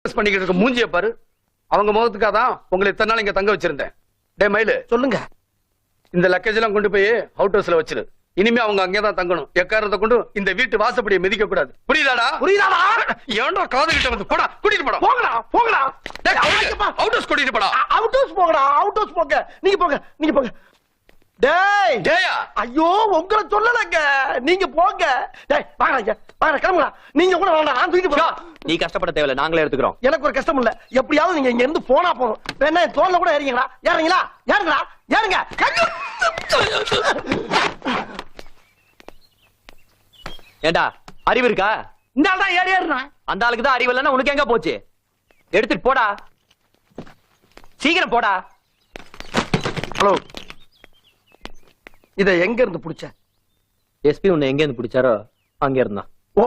பண்ணிக்கிட்டு இருக்க மூஞ்சிய பாரு. அவங்க முகத்துக்காதான் உங்களை இத்தனை நாள் இங்க தங்க வச்சிருந்தேன். டே மயிலு, சொல்லுங்க. இந்த லக்கேஜ் எல்லாம் கொண்டு போய் அவுட் ஹவுஸ்ல வச்சிரு. இனிமே அவங்க அங்கேதான் தங்கணும். எக்காரத்தை கொண்டு இந்த வீட்டு வாசப்படியை மிதிக்க கூடாது. புரியுதாடா? புரியுதாடா? ஏன்டா காது கிட்ட வந்து போடா, கூட்டிட்டு போடா. போங்கடா போங்கடா. அவுட் ஹவுஸ் கூட்டிட்டு போடா. அவுட் ஹவுஸ் போங்கடா, அவுட் ஹவுஸ் போங்க. நீங்க போங்க, நீங்க போங்க. டேய் டேயா, ஐயோ உங்களை சொல்லலங்க, நீங்க போங்க. டேய் வாங்கடா, வாங்கடா கிளம்புடா. நீங்க கூட வேண்டாம், நான் தூக்கிட்டு போறேன். நீ கஷ்டப்பட தேவையில்ல, நாங்களே எடுத்துக்கிறோம். எனக்கு ஒரு கஷ்டம் இல்ல. எப்படியாவது நீங்க இங்க இருந்து போனா போதும். வேணா தோல்ல கூட ஏறிங்களா? ஏறீங்களா? ஏறுங்கடா, ஏறுங்க. ஏண்டா அறிவு இருக்கா? இந்த ஆள் தான் ஏறினா. அந்த ஆளுக்கு தான் அறிவு இல்லைன்னா உனக்கு எங்க போச்சு? எடுத்துட்டு போடா, சீக்கிரம் போடா. ஹலோ, இத எங்க இருந்து புடிச்ச? எஸ்பி உன்னை எங்க இருந்து பிடிச்சாரோ அங்க இருந்தான். ஓ